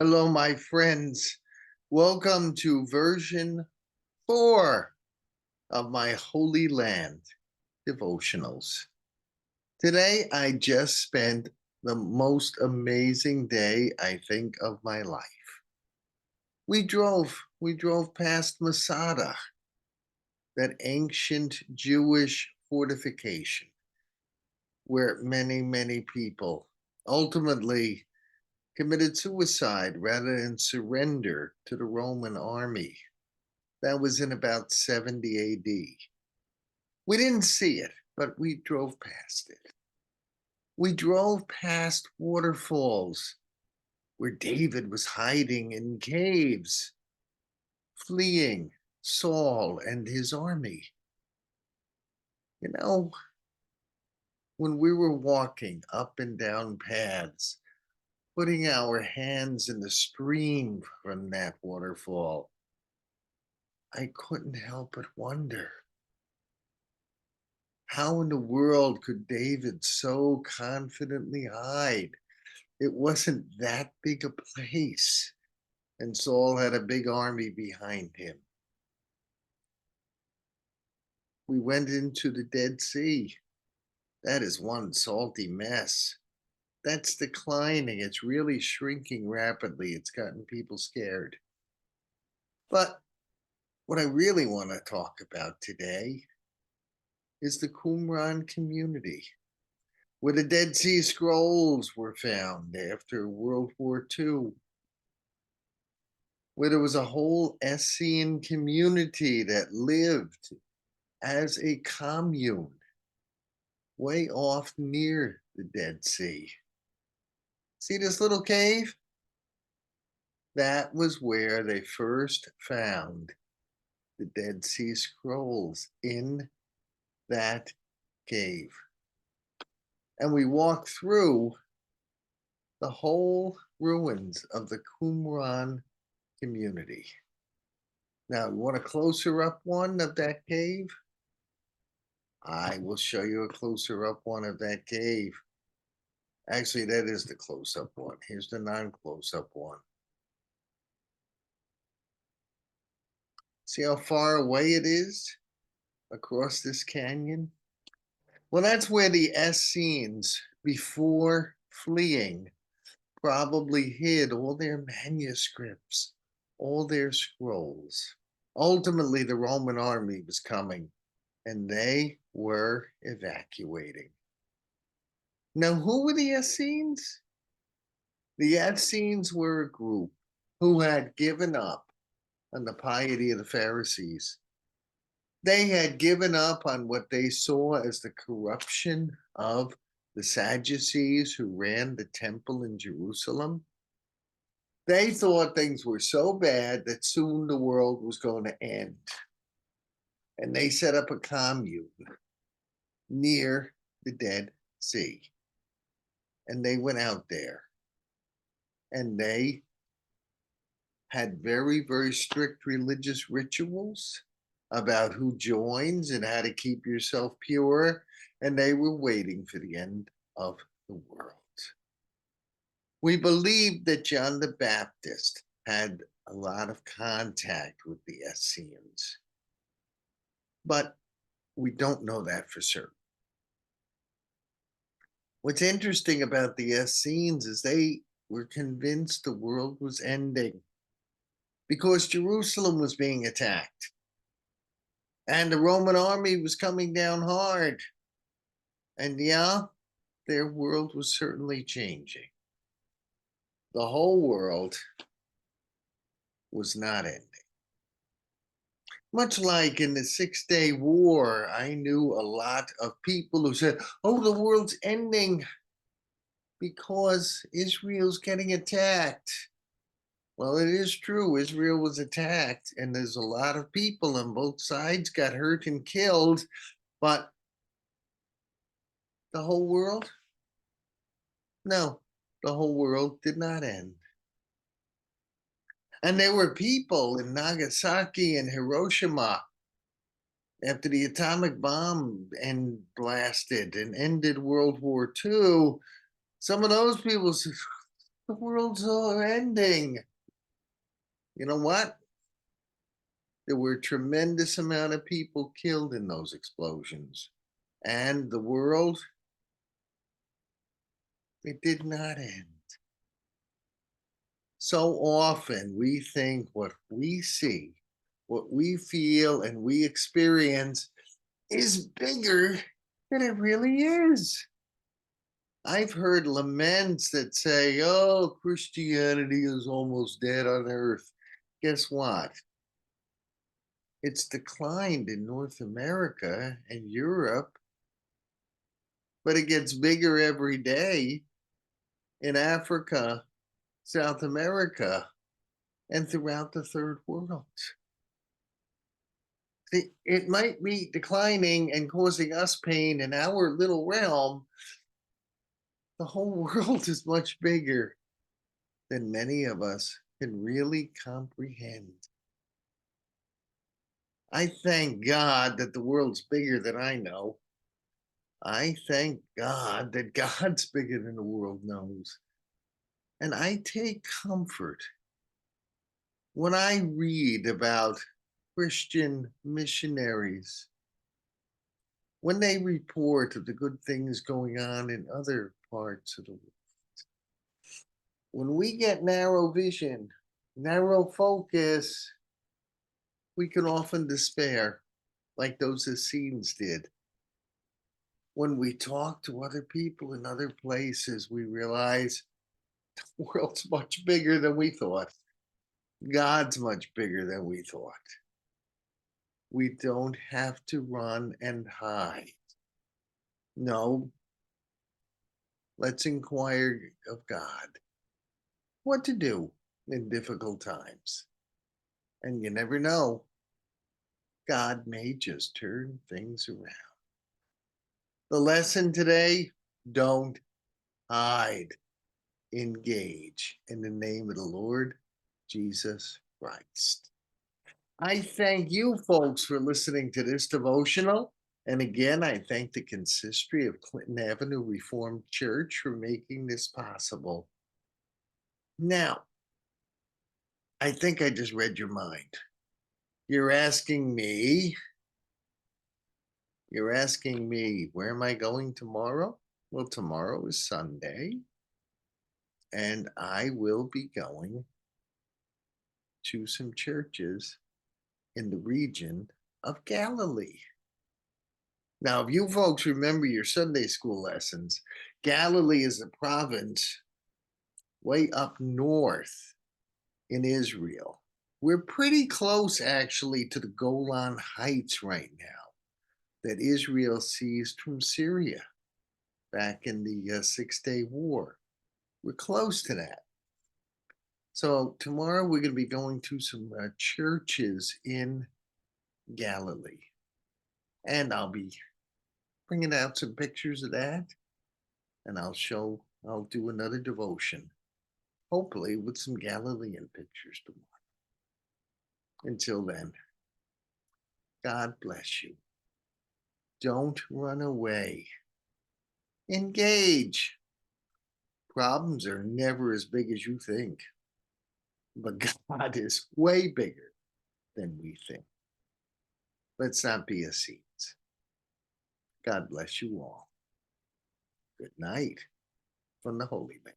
Hello, my friends. Welcome to version 4 of my Holy Land devotionals. Today, I just spent the most amazing day, I think, of my life. We drove past Masada, that ancient Jewish fortification where many, many people ultimately committed suicide rather than surrender to the Roman army. That was in about 70 AD. We didn't see it, but we drove past it. We drove past waterfalls where David was hiding in caves, fleeing Saul and his army. You know, when we were walking up and down paths, putting our hands in the stream from that waterfall, I couldn't help but wonder, how in the world could David so confidently hide? It wasn't that big a place, and Saul had a big army behind him. We went into the Dead Sea. That is one salty mess. That's declining. It's really shrinking rapidly. It's gotten people scared. But what I really want to talk about today is the Qumran community, where the Dead Sea Scrolls were found after World War II, where there was a whole Essene community that lived as a commune way off near the Dead Sea. See this little cave? That was where they first found the Dead Sea Scrolls, in that cave. And we walked through the whole ruins of the Qumran community. Now, you want a closer up one of that cave? I will show you a closer up one of that cave. Actually, that is the close up one. Here's the non close up one. See how far away it is across this canyon? Well, that's where the Essenes, before fleeing, probably hid all their manuscripts, all their scrolls. Ultimately, the Roman army was coming, and they were evacuating. Now, who were the Essenes? The Essenes were a group who had given up on the piety of the Pharisees. They had given up on what they saw as the corruption of the Sadducees who ran the temple in Jerusalem. They thought things were so bad that soon the world was going to end. And they set up a commune near the Dead Sea. And they went out there and they had very, very strict religious rituals about who joins and how to keep yourself pure. And they were waiting for the end of the world. We believe that John the Baptist had a lot of contact with the Essenes, but we don't know that for certain. What's interesting about the Essenes is they were convinced the world was ending because Jerusalem was being attacked and the Roman army was coming down hard. And yeah, their world was certainly changing. The whole world was not ending. Much like in the 6 Day War, I knew a lot of people who said, oh, the world's ending because Israel's getting attacked. Well, it is true. Israel was attacked, and there's a lot of people on both sides got hurt and killed, but the whole world? No, the whole world did not end. And there were people in Nagasaki and Hiroshima after the atomic bomb blasted and ended World War II. Some of those people said, The world's all ending. You know what? There were a tremendous amount of people killed in those explosions. And the world, it did not end. So often we think what we see, what we feel, and we experience is bigger than it really is. I've heard laments that say, oh, Christianity is almost dead on earth. Guess what? It's declined in North America and Europe, but it gets bigger every day in Africa, South America, and throughout the third world. It might be declining and causing us pain in our little realm. The whole world is much bigger than many of us can really comprehend. I thank God that the world's bigger than I know. I thank God that God's bigger than the world knows. And I take comfort when I read about Christian missionaries, when they report of the good things going on in other parts of the world. When we get narrow vision, narrow focus, we can often despair, like those Essenes did. When we talk to other people in other places, we realize the world's much bigger than we thought. God's much bigger than we thought. We don't have to run and hide. No, let's inquire of God what to do in difficult times. And you never know, God may just turn things around. The lesson today, don't hide, engage in the name of the Lord Jesus Christ. I thank you folks for listening to this devotional. And again, I thank the consistory of Clinton Avenue Reformed Church for making this possible. Now, I think I just read your mind. You're asking me, where am I going tomorrow? Well, tomorrow is Sunday, and I will be going to some churches in the region of Galilee. Now, if you folks remember your Sunday school lessons, Galilee is a province way up north in Israel. We're pretty close, actually, to the Golan Heights right now that Israel seized from Syria back in the Six-Day War. We're close to that. So tomorrow we're going to be going to some churches in Galilee. And I'll be bringing out some pictures of that. And I'll do another devotion, hopefully with some Galilean pictures tomorrow. Until then, God bless you. Don't run away. Engage. Problems are never as big as you think, but God is way bigger than we think. Let's not be Essenes. God bless you all. Good night from the Holy Man.